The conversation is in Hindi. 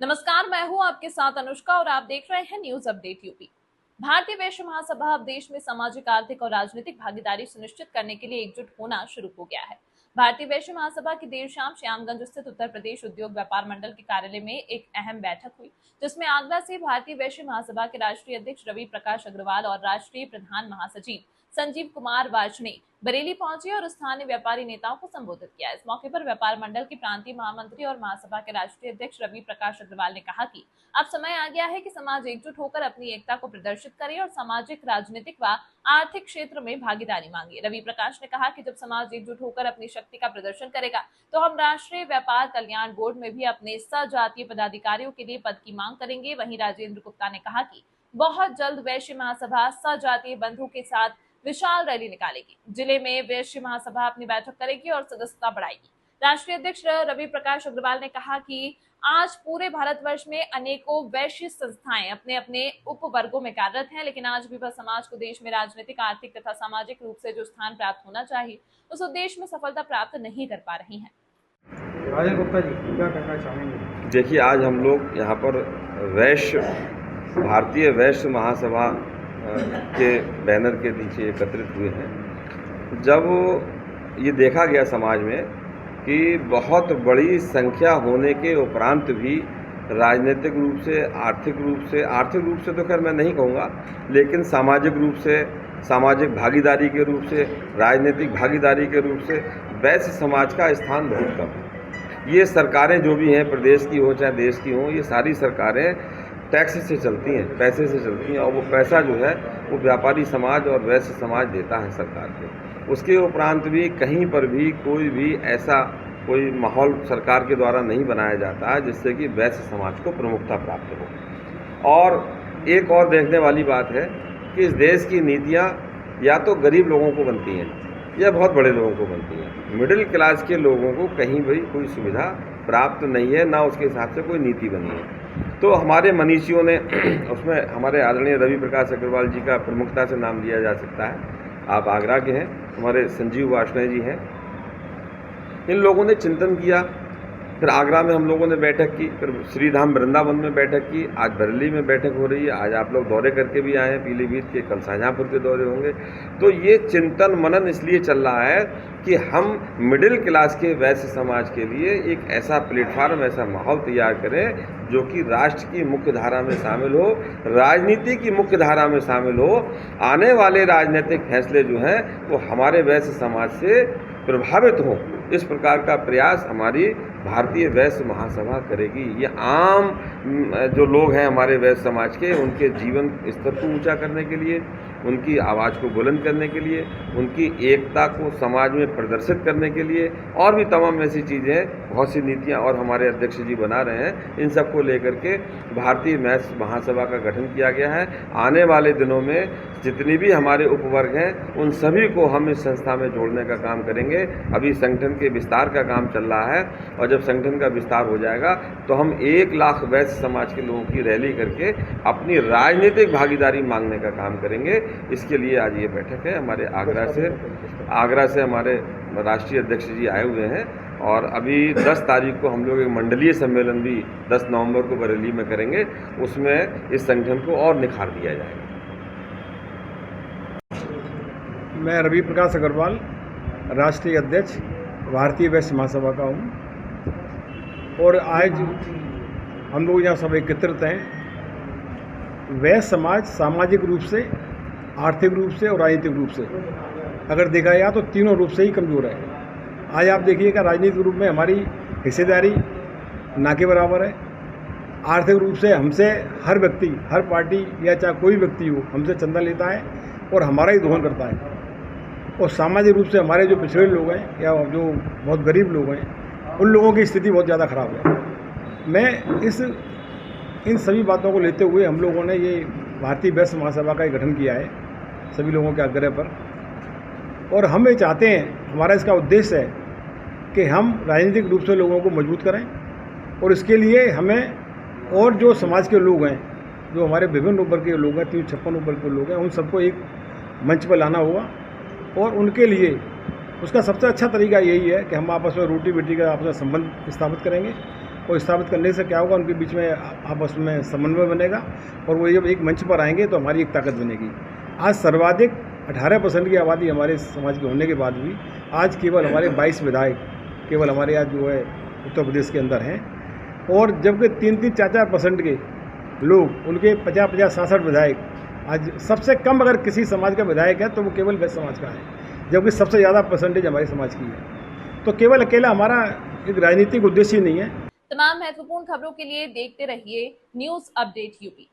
नमस्कार, मैं हूं आपके साथ अनुष्का और आप देख रहे हैं न्यूज अपडेट यूपी। भारतीय वैश्य महासभा अब देश में सामाजिक, आर्थिक और राजनीतिक भागीदारी सुनिश्चित करने के लिए एकजुट होना शुरू हो गया है। भारतीय वैश्य महासभा की देर शाम श्यामगंज स्थित उत्तर प्रदेश उद्योग व्यापार मंडल के कार्यालय में एक अहम बैठक हुई, जिसमें आगरा से भारतीय वैश्य महासभा के राष्ट्रीय अध्यक्ष रवि प्रकाश अग्रवाल और राष्ट्रीय प्रधान महासचिव संजीव कुमार वार्ष्णेय बरेली पहुंचे और स्थानीय व्यापारी नेताओं को संबोधित किया। इस मौके पर व्यापार मंडल के प्रांतीय महामंत्री और महासभा के राष्ट्रीय अध्यक्ष रवि प्रकाश अग्रवाल ने कहा कि अब समय आ गया है कि समाज एकजुट होकर अपनी एकता को प्रदर्शित करे और सामाजिक, राजनीतिक व आर्थिक क्षेत्र में भागीदारी मांगे। रवि प्रकाश ने कहा कि जब समाज एकजुट होकर अपनी शक्ति का प्रदर्शन करेगा तो हम राष्ट्रीय व्यापार कल्याण बोर्ड में भी अपने सजातीय पदाधिकारियों के लिए पद की मांग करेंगे। वहीं राजेंद्र गुप्ता ने कहा कि बहुत जल्द वैश्य महासभा सजातीय बंधु के साथ विशाल रैली निकालेगी। जिले में वैश्य महासभा अपनी बैठक करेगी और सदस्यता बढ़ाएगी। राष्ट्रीय अध्यक्ष रवि प्रकाश अग्रवाल ने कहा कि आज पूरे भारतवर्ष में अनेकों वैश्य संस्थाएं अपने अपने उपवर्गों में कार्यरत हैं, लेकिन आज भी वह समाज को देश में राजनीतिक, आर्थिक तथा सामाजिक रूप से जो स्थान प्राप्त होना चाहिए उस उद्देश्य में सफलता प्राप्त नहीं कर पा रही हैं। राजेंद्र गुप्ता जी क्या कहना चाहेंगे? देखिए, आज हम लोग यहाँ पर भारतीय वैश्य महासभा के बैनर के नीचे एकत्रित हुए हैं। जब ये देखा गया समाज में कि बहुत बड़ी संख्या होने के उपरांत भी राजनीतिक रूप से, आर्थिक रूप से तो खैर मैं नहीं कहूँगा, लेकिन सामाजिक रूप से, सामाजिक भागीदारी के रूप से, राजनीतिक भागीदारी के रूप से वैश्य समाज का स्थान बहुत कम है। ये सरकारें जो भी हैं, प्रदेश की हो चाहे देश की हो, ये सारी सरकारें टैक्स से चलती हैं, पैसे से चलती हैं, और वो पैसा जो है वो व्यापारी समाज और वैश्य समाज देता है सरकार को। उसके उपरांत भी कहीं पर भी कोई भी ऐसा कोई माहौल सरकार के द्वारा नहीं बनाया जाता है जिससे कि वैश्य समाज को प्रमुखता प्राप्त हो। और एक और देखने वाली बात है कि इस देश की नीतियाँ या तो गरीब लोगों को बनती हैं या बहुत बड़े लोगों को बनती हैं। मिडिल क्लास के लोगों को कहीं भी कोई सुविधा प्राप्त नहीं है, ना उसके हिसाब से कोई नीति बनी है। तो हमारे मनीषियों ने उसमें हमारे आदरणीय रवि प्रकाश अग्रवाल जी का प्रमुखता से नाम लिया जा सकता है। आप आगरा के हैं, हमारे संजीव वार्ष्णेय जी हैं। इन लोगों ने चिंतन किया, फिर आगरा में हम लोगों ने बैठक की, फिर श्रीधाम वृंदावन में बैठक की, आज बरेली में बैठक हो रही है। आज आप लोग दौरे करके भी आए हैं पीलीभीत के, कल शाहजहाँपुर के दौरे होंगे। तो ये चिंतन मनन इसलिए चल रहा है कि हम मिडिल क्लास के वैश्य समाज के लिए एक ऐसा प्लेटफार्म, ऐसा माहौल तैयार करें जो कि राष्ट्र की मुख्य धारा में शामिल हो, राजनीति की मुख्य धारा में शामिल हो। आने वाले राजनीतिक फैसले जो हैं वो हमारे वैश्य समाज से प्रभावित हों, इस प्रकार का प्रयास हमारी भारतीय वैश्य महासभा करेगी। ये आम जो लोग हैं हमारे वैश्य समाज के, उनके जीवन स्तर को ऊंचा करने के लिए, उनकी आवाज़ को बुलंद करने के लिए, उनकी एकता को समाज में प्रदर्शित करने के लिए, और भी तमाम ऐसी चीज़ें, बहुत सी नीतियाँ और हमारे अध्यक्ष जी बना रहे हैं। इन सब को लेकर के भारतीय वैश्य महासभा का गठन किया गया है। आने वाले दिनों में जितनी भी हमारे उपवर्ग हैं उन सभी को हम इस संस्था में जोड़ने का काम करेंगे। अभी संगठन के विस्तार का काम चल रहा है, और जब संगठन का विस्तार हो जाएगा तो हम 1 लाख वैश्य समाज के लोगों की रैली करके अपनी राजनीतिक भागीदारी मांगने का काम करेंगे। इसके लिए आज ये बैठक है। हमारे आगरा से हमारे राष्ट्रीय अध्यक्ष जी आए हुए हैं, और अभी 10 तारीख को हम लोग एक मंडलीय सम्मेलन भी 10 नवंबर को बरेली में करेंगे। उसमें इस संगठन को और निखार दिया जाएगा। मैं रवि प्रकाश अग्रवाल, राष्ट्रीय अध्यक्ष भारतीय वैश्य महासभा का हूँ, और आज हम लोग यहाँ सब एकत्रित हैं। वैश्य समाज सामाजिक रूप से, आर्थिक रूप से और राजनीतिक रूप से अगर देखा जाए तो तीनों रूप से ही कमज़ोर है। आज आप देखिएगा राजनीतिक रूप में हमारी हिस्सेदारी ना के बराबर है। आर्थिक रूप से हमसे हर व्यक्ति, हर पार्टी या चाहे कोई व्यक्ति हो, हमसे चंदा लेता है और हमारा ही दोहन करता है। और सामाजिक रूप से हमारे जो पिछड़े लोग हैं या जो बहुत गरीब लोग हैं, उन लोगों की स्थिति बहुत ज़्यादा ख़राब है। मैं इन सभी बातों को लेते हुए हम लोगों ने ये भारतीय वैश्य महासभा का गठन किया है सभी लोगों के आग्रह पर। और हम ये चाहते हैं, हमारा इसका उद्देश्य है कि हम राजनीतिक रूप से लोगों को मजबूत करें, और इसके लिए हमें और जो समाज के लोग हैं, जो हमारे विभिन्न उम्र के लोग हैं, 356 उम्र के लोग हैं, उन सबको एक मंच पर लाना होगा। और उनके लिए उसका सबसे अच्छा तरीका यही है कि हम आपस में रोटी बेटी का आपस में संबंध स्थापित करेंगे को स्थापित करने से क्या होगा, उनके बीच में आपस में समन्वय बनेगा और वो जब एक मंच पर आएंगे तो हमारी एक ताकत बनेगी। आज सर्वाधिक 18% की आबादी हमारे समाज के होने के बाद भी आज केवल हमारे 22 विधायक केवल हमारे आज जो है उत्तर प्रदेश के अंदर हैं, और जबकि 3-3, 4-4% के लोग, उनके 50-50, 66 विधायक, आज सबसे कम अगर किसी समाज का विधायक है तो वो केवल वैश्य समाज का है, जबकि सबसे ज़्यादा परसेंटेज हमारे समाज की है। तो केवल अकेला हमारा एक राजनीतिक उद्देश्य ही नहीं है। तमाम महत्वपूर्ण खबरों के लिए देखते रहिए न्यूज़ अपडेट यूपी।